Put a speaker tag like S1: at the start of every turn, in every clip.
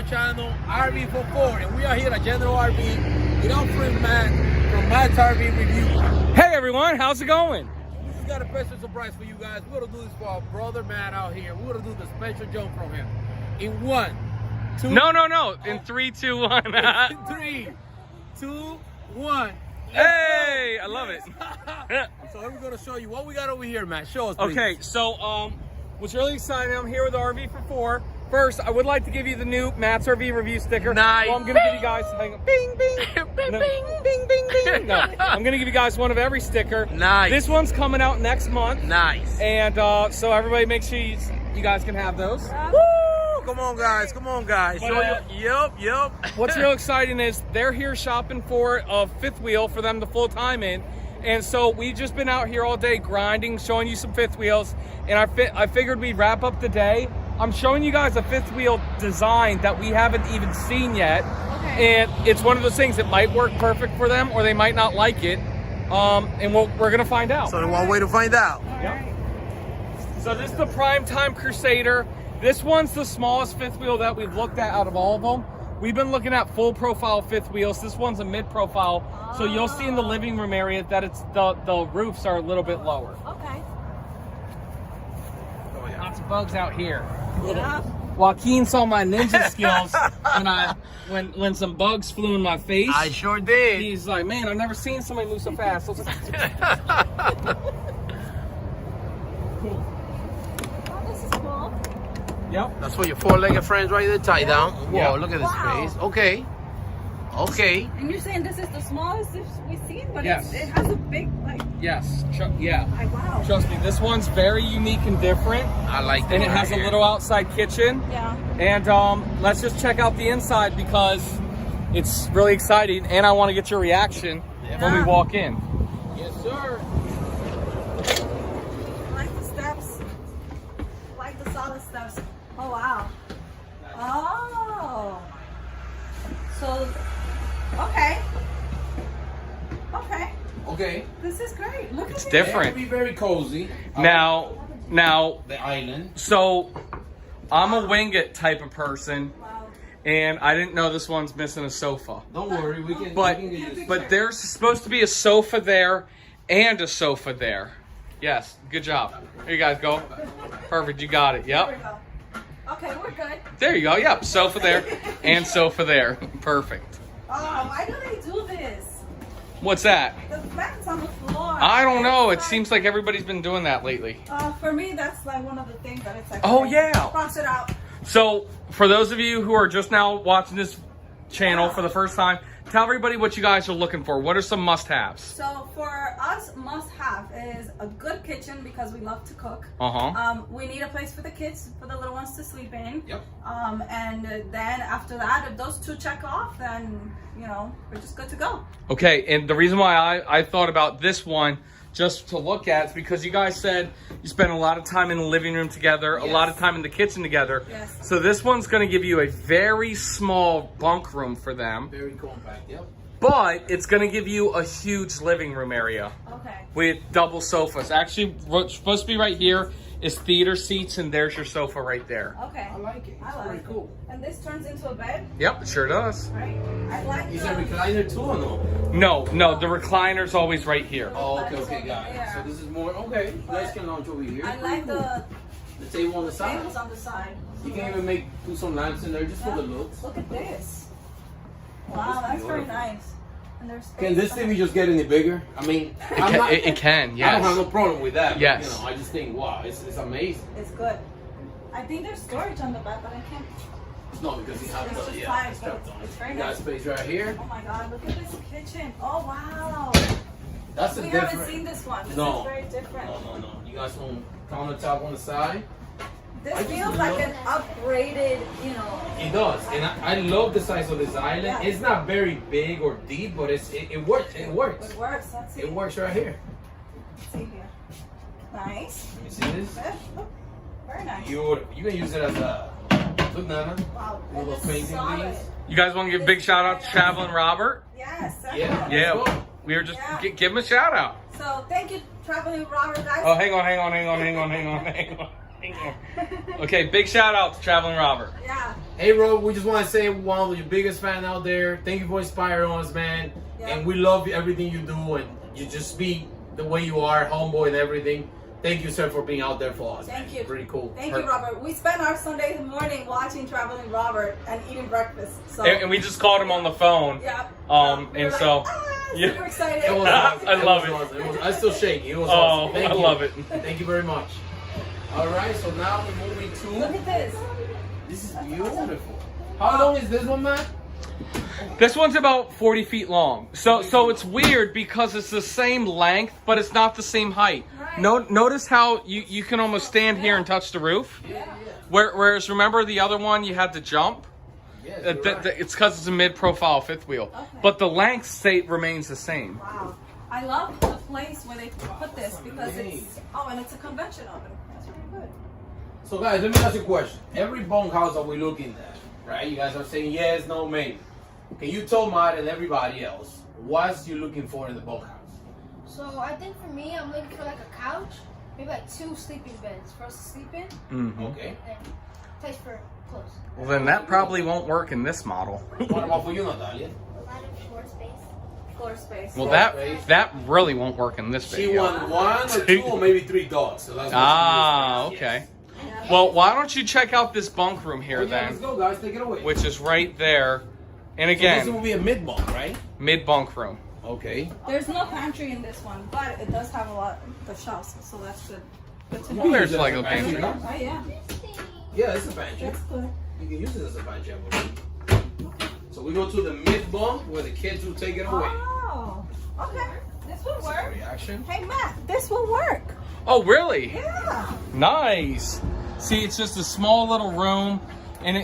S1: channel, RV44, and we are here at General RV with our friend Matt from Matt's RV Review.
S2: Hey everyone, how's it going?
S1: We just got a special surprise for you guys. We're gonna do this for our brother Matt out here. We're gonna do the special jump from him. In 1, 2...
S2: No. In 3, 2, 1.
S1: 3, 2, 1.
S2: Hey, I love it.
S1: So we're gonna show you what we got over here, Matt. Show us, please.
S2: Okay, so what's really exciting, I'm here with RV for 4. First, I would like to give you the new Matt's RV review sticker.
S1: Nice.
S2: Well, I'm gonna give you guys, hang on, bing, bing, no, bing, bing, bing. No, I'm gonna give you guys one of every sticker.
S1: Nice.
S2: This one's coming out next month.
S1: Nice.
S2: And so everybody, make sure you guys can have those.
S1: Woo! Come on, guys. Come on, guys.
S2: But,
S1: Yep.
S2: What's real exciting is they're here shopping for a fifth wheel for them to full time in. And so we've just been out here all day grinding, showing you some fifth wheels. And I figured we'd wrap up the day. I'm showing you guys a fifth wheel design that we haven't even seen yet. Okay. And it's one of those things that might work perfect for them or they might not like it. And we're gonna find out.
S1: So one way to find out.
S2: Yep. So this is the Primetime Crusader. This one's the smallest fifth wheel that we've looked at out of all of them. We've been looking at full profile fifth wheels. This one's a mid profile. So you'll see in the living room area that it's the roofs are a little bit lower.
S3: Okay.
S2: Lots of bugs out here.
S3: Yeah.
S2: Joaquin saw my ninja skills when some bugs flew in my face.
S1: I sure did.
S2: He's like, man, I've never seen somebody move so fast.
S3: Cool. Oh, this is cool.
S2: Yep.
S1: That's for your four-legged friends right there, tie down. Whoa,
S2: Yeah.
S1: look at this
S3: Wow.
S1: face. Okay.
S3: And you're saying this is the smallest we've seen, but
S2: Yes.
S3: it has a big, like,
S2: Yes. Yeah.
S3: wow.
S2: Trust me, this one's very unique and different.
S1: I like that.
S2: And it has a little outside kitchen.
S3: Yeah.
S2: And let's just check out the inside because it's really exciting. And I want to get your reaction when we walk in.
S1: Yes, sir.
S3: I like the steps. I like the solid steps. Oh, wow. Oh. So, okay.
S1: Okay.
S3: This is great. Look at
S2: It's
S3: it.
S2: different.
S1: It can be very cozy.
S2: Now,
S1: The island.
S2: so I'm a wing it type of person.
S3: Wow.
S2: And I didn't know this one's missing a sofa.
S1: Don't worry, we can
S2: But
S1: we can get used to it.
S2: there's supposed to be a sofa there and a sofa there. Yes, good job. Here you guys go. Perfect, you got it.
S3: There we
S2: Yep.
S3: go. Okay, we're good.
S2: There you go. Yep, sofa there and sofa there. Perfect.
S3: Oh, why do they do this?
S2: What's that?
S3: The fence on the floor.
S2: I don't know. It
S3: It's like-
S2: seems like everybody's been doing that lately.
S3: For me, that's like one of the things that it's like.
S2: Oh,
S3: okay,
S2: yeah.
S3: Cross it out.
S2: So, for those of you who are just now watching this channel for the first time, tell everybody what you guys are looking for. What are some must-haves?
S3: So for us, must have is a good kitchen because we love to cook.
S2: Uh-huh.
S3: We need a place for the kids, for the little ones to sleep in.
S1: Yep.
S3: And then after that, if those two check off, then we're just good to go.
S2: Okay, and the reason why I thought about this one just to look at is because you guys said you spend a lot of time in the living room together, a lot of time in the kitchen together.
S3: Yes.
S2: So this one's going to give you a very small bunk room for them,
S1: Very compact. Yep.
S2: but it's going to give you a huge living room area
S3: Okay.
S2: with double sofas. Actually, what's supposed to be right here is theater seats, and there's your sofa right there.
S3: Okay.
S1: I like it. It's
S3: I like
S1: very
S3: it.
S1: cool.
S3: And this turns into a bed,
S2: Yep, it sure does.
S3: right? I like
S1: Is
S3: the...
S1: there a recliner too or no?
S2: No, the recliner's always right here.
S1: Oh, okay, got it.
S3: Yeah.
S1: So this is more, okay. You guys can launch over here.
S3: I like the
S1: The table on the side.
S3: tables on the side.
S1: You can even put some lamps in there just for the looks.
S3: Look at this. Wow, that's very
S1: beautiful.
S3: nice. And there's
S1: Can this
S3: space
S1: TV just get any bigger? I mean, I'm not,
S2: It can,
S1: I don't
S2: yes.
S1: have no problem with that. but,
S2: Yes.
S1: I just think, wow, it's amazing.
S3: It's good. I think there's storage on the back, but I can't.
S1: No, because you have
S3: It's
S1: the,
S3: just
S1: yeah,
S3: fine,
S1: it's
S3: but
S1: strapped on.
S3: it's very
S1: You got
S3: nice.
S1: space right here.
S3: Oh my God, look at this kitchen. Oh wow.
S1: That's a
S3: We
S1: different.
S3: haven't seen this one. This
S1: No.
S3: is very different.
S1: No. You got some countertop on the side.
S3: This
S1: I just
S3: feels like
S1: love-
S3: an upgraded,
S1: It does, and I love the size of this island.
S3: Yeah.
S1: It's not very big or deep, but it works. It works.
S3: It works. Let's see.
S1: It works right here.
S3: Let's see here. Nice.
S1: You see this?
S3: Oh, very nice.
S1: You can use it as a look, Nana.
S3: Wow.
S1: All
S3: And
S1: those
S3: it's
S1: painting
S3: solid.
S1: things.
S2: You guys want to give a big shout out to Traveling Robert?
S3: Yes.
S1: Yeah.
S3: definitely.
S2: Yeah,
S1: Let's go.
S2: we were just
S3: Yeah.
S2: give him a shout out.
S3: So thank you, Traveling Robert, guys.
S2: Oh, hang on. Okay, big shout out to Traveling Robert.
S3: Yeah.
S1: Hey, Rob, we just want to say one of your biggest fan out there. Thank you for inspiring us, man.
S3: Yeah.
S1: And we love everything you do, and you just speak the way you are, humble and everything. Thank you, sir, for being out there for us.
S3: Thank
S1: man.
S3: you.
S1: Pretty cool.
S3: Thank you, Robert. We spent our Sunday morning watching Traveling Robert and eating breakfast. So
S2: And we just called him on the phone.
S3: yeah.
S2: And
S3: we were
S2: so
S3: yeah. Super excited.
S1: It was awesome.
S2: I love it.
S1: Awesome. I still shaking. It was
S2: Oh,
S1: awesome. Thank
S2: I
S1: you.
S2: love it.
S1: Thank you very much. All right, so now we're moving
S3: Look
S1: to.
S3: at this.
S1: This is beautiful. How long is this one, Matt?
S2: This one's about 40 feet long. So it's weird because it's the same length, but it's not the same height.
S3: Right.
S2: Notice how you can almost stand here and touch the roof?
S1: Yeah.
S2: Whereas remember the other one you had to jump?
S1: Yes, you're right.
S2: It's because it's a mid-profile fifth wheel.
S3: Okay.
S2: But the length state remains the same.
S3: Wow. I love the place where they put this because it's and it's a convention oven. That's pretty good.
S1: So guys, let me ask you a question. Every bunkhouse that we're looking at, right? You guys are saying yes, no, maybe. Can you tell Matt and everybody else what you looking for in the bunkhouse?
S4: So I think for me, I'm looking for like a couch, maybe like 2 sleeping beds for us to sleep in,
S2: Mm-hmm.
S1: Okay.
S4: and place for clothes.
S2: Well, then that probably won't work in this model.
S1: What about for you, Natalia?
S4: A lot of floor space.
S3: Floor space.
S2: Well, that really won't work in this
S1: She
S2: video.
S1: won 1 or 2 or maybe 3 dogs. So that's what
S2: Ah,
S1: she used.
S2: okay.
S1: Yes.
S3: Yeah.
S2: Well, why don't you check out this bunk room here
S1: Well, yeah, let's
S2: then,
S1: go, guys. Take it away.
S2: which is right there. And
S1: So this
S2: again,
S1: will be a mid bunk, right?
S2: mid bunk room.
S1: Okay.
S3: There's no pantry in this one, but it does have a lot of shelves, so that's good. Good to know.
S2: Well, there's
S1: Use it
S2: like
S1: as
S2: a pantry.
S1: huh?
S3: Oh yeah,
S1: Yeah, it's a pantry.
S3: that's good.
S1: You can use it as a pantry, I believe. So we go to the mid bunk where the kids will take it away.
S3: Oh, okay. This will work.
S1: Reaction.
S3: Hey Matt, this will work.
S2: Oh, really?
S3: Yeah.
S2: Nice. See, it's just a small little room, and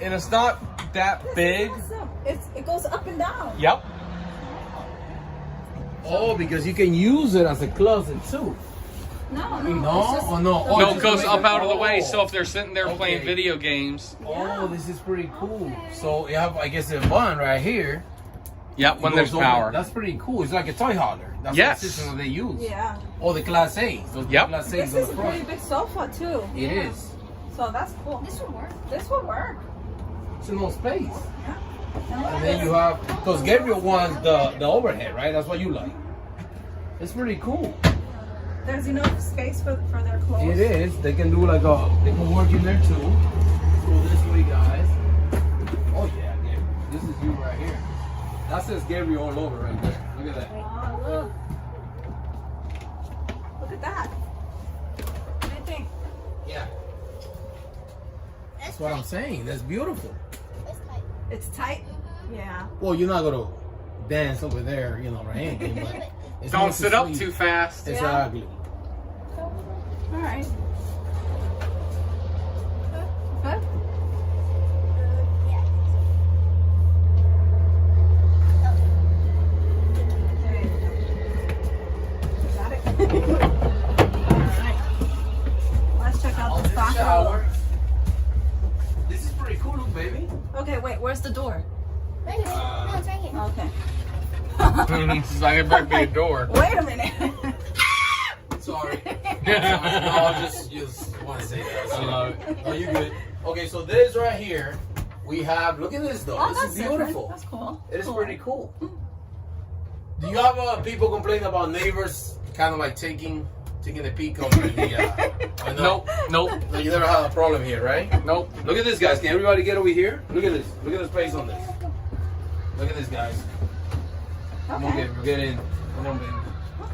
S2: it's not that big.
S3: Awesome. It goes up and down.
S2: Yep.
S1: Oh, because you can use it as a closet too.
S3: No.
S1: No?
S3: It's just
S1: Oh, no.
S3: the-
S1: Oh,
S2: No,
S1: just
S2: it goes
S1: make
S2: up
S1: it-
S2: out of the way,
S1: oh.
S2: so if they're sitting there playing
S1: Okay.
S2: video games.
S1: Oh, this is pretty cool. So you have, I guess, a bun right here.
S2: Yep, when
S1: It
S2: there's
S1: goes over.
S2: power.
S1: That's pretty cool. It's like a toy hauler. That's
S2: Yes.
S1: the system that they use.
S3: Yeah.
S1: Oh, the Class A. Those
S2: Yep.
S1: Class
S3: This
S1: A's on
S3: is
S1: the
S3: a pretty
S1: front.
S3: big sofa too.
S1: It
S3: Yeah.
S1: is.
S3: So that's cool.
S4: This will work.
S3: This will work.
S1: It's no space.
S3: Yeah. And look
S1: And
S3: at
S1: then
S3: this.
S1: you have, because Gabriel wants the overhead, right? That's what you like. It's pretty cool.
S3: There's enough space for their clothes.
S1: It is. They can do like they can work in there too. Go this way, guys. Oh yeah, Gabriel. This is you right here. That says Gabriel all over right there. Look at that.
S3: Oh, look. Look at that. What do you think?
S1: Yeah. That's what I'm saying. That's beautiful.
S4: It's tight.
S3: It's tight. Yeah.
S1: Well, you're not gonna dance over there, you know, or anything, but it's
S2: Don't
S1: nice to
S2: sit up
S1: sleep.
S2: too fast.
S1: Exactly.
S3: All right. Good.
S4: Yeah.
S3: There you go. Got it. All right. Let's check out the stock.
S1: Shower. This is pretty cool, baby.
S3: Okay, wait. Where's the door?
S4: Right here. No, it's right here.
S3: Okay.
S2: It's like it might be a door.
S3: Wait a minute.
S1: Sorry. No, I just want to say that.
S2: I love it.
S1: Oh, you good? Okay, so this right here, we have. Look at this though.
S3: Oh,
S1: this
S3: that's
S1: is
S3: different.
S1: beautiful.
S3: That's cool.
S1: It is
S3: Cool.
S1: pretty cool. Do you have people complain about neighbors kind of like taking a peek of the? I know.
S2: Nope.
S1: No, you never had a problem here, right?
S2: Nope.
S1: Look at this, guys. Can everybody get over here? Look at this. Look at the space on this. Look at this, guys. Come on,
S3: Okay.
S1: Gabriel, get in. Come on, baby.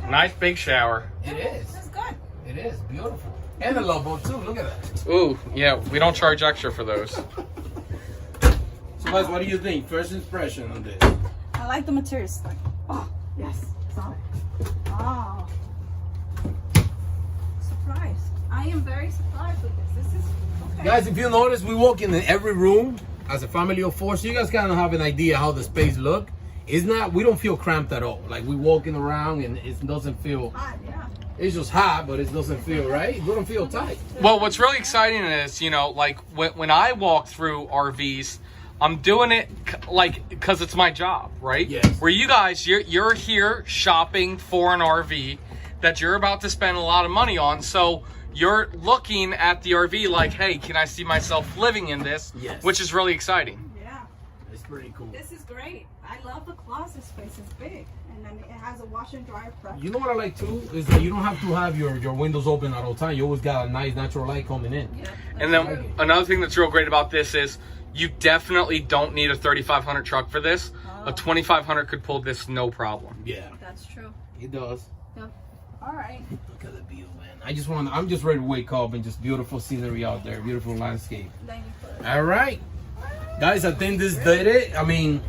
S2: Nice big shower.
S1: It is.
S3: That's good.
S1: It is beautiful. And a love boat too. Look at that.
S2: Ooh, yeah, we don't charge extra for those.
S1: So, guys, what do you think? First impression on this?
S3: I like the materials. Like, oh, yes. Solid. Oh. Surprised. I am very surprised with this. This is okay.
S1: Guys, if you notice, we walk in every room as a family of 4, so you guys kind of have an idea how the space look. It's not, we don't feel cramped at all. Like we walking around and it doesn't feel,
S3: Hot, yeah.
S1: it's just hot, but it doesn't feel right. We don't feel tight.
S2: Well, what's really exciting is, like when I walk through RVs, I'm doing it because it's my job, right?
S1: Yes.
S2: Where you guys, you're here shopping for an RV that you're about to spend a lot of money on. So you're looking at the RV like, hey, can I see myself living in this?
S1: Yes.
S2: Which is really exciting.
S3: Yeah.
S1: It's pretty cool.
S3: This is great. I love the closet space. It's big. And then it has a wash and dryer prep.
S1: You know what I like too is that you don't have to have your windows open at all time. You always got a nice natural light coming in.
S3: Yeah.
S2: And then another thing that's real great about this is you definitely don't need a 3500 truck for this. A 2500 could pull this no problem.
S1: Yeah,
S3: That's true.
S1: it does.
S3: Yep. All right.
S1: Look at the view, man. I'm just ready to wake up and just beautiful scenery out there, beautiful landscape.
S3: Thank you for it.
S1: All right, guys, I think this did it. I mean,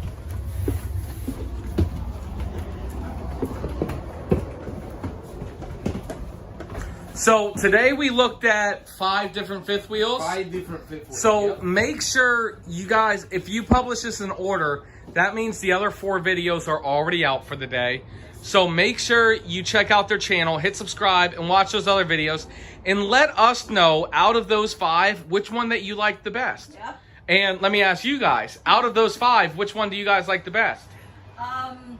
S2: So today we looked at 5 different fifth wheels.
S1: 5 different fifth wheels.
S2: So
S1: Yep.
S2: make sure you guys, if you publish this in order, that means the other 4 videos are already out for the day. So make sure you check out their channel, hit subscribe, and watch those other videos. And let us know, out of those 5, which one that you like the best.
S3: Yep.
S2: And let me ask you guys, out of those 5, which one do you guys like the best?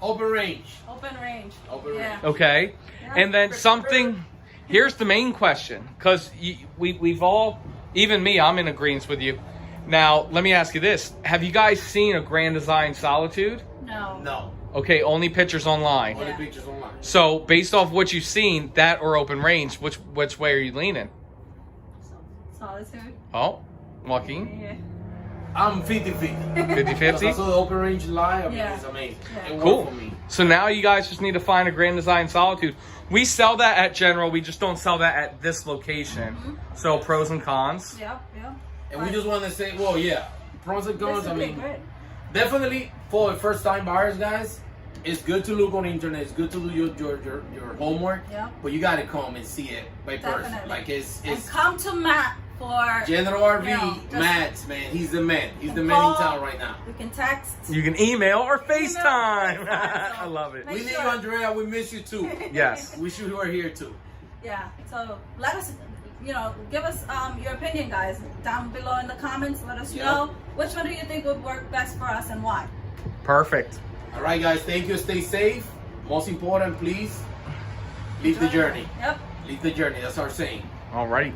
S1: Open range.
S3: Open range.
S1: Open
S3: Yeah.
S1: range.
S2: Okay. And then something, here's the main question, because we've all, even me, I'm in agreement with you. Now, let me ask you this. Have you guys seen a Grand Design Solitude?
S3: No.
S1: No.
S2: Okay, only pictures online.
S1: Only
S3: Yeah.
S1: pictures online.
S2: So, based off what you've seen, that or open range, which way are you leaning?
S3: Solitude.
S2: Oh, Joaquin?
S3: Yeah.
S1: I'm 50-50.
S2: 50-50?
S1: I saw the open range live. I mean,
S3: Yeah.
S1: it's amazing.
S3: Yeah.
S1: It worked
S2: Cool.
S1: for me.
S2: So now you guys just need to find a Grand Design Solitude. We sell that at General. We just don't sell that at this location. So pros and cons.
S3: Yep. Yep.
S1: And we just want to say, well, yeah, pros and cons.
S3: This
S1: I
S3: would be
S1: mean,
S3: great.
S1: definitely for first-time buyers, guys, it's good to look on the internet. It's good to do your homework.
S3: Yeah.
S1: But you gotta come and see it by person.
S3: Definitely.
S1: Like it's
S3: And come to Matt for.
S1: General RV,
S3: you know, just-
S1: Matt, man. He's the man. He's the
S3: And
S1: man in
S3: call.
S1: town right now.
S3: We can text.
S2: You can email or FaceTime.
S3: FaceTime.
S2: I love it.
S3: Make
S1: We need
S3: sure.
S1: you, Andrea. We miss you too.
S2: Yes.
S1: Wish you were here too.
S3: Yeah. So let us, give us your opinion, guys, down below in the comments. Let us
S1: Yep.
S3: know which one do you think would work best for us and why.
S2: Perfect.
S1: All right, guys. Thank you. Stay safe. Most important, please, leave the journey.
S3: Yep.
S1: Leave the journey. That's our saying.
S2: Alrighty.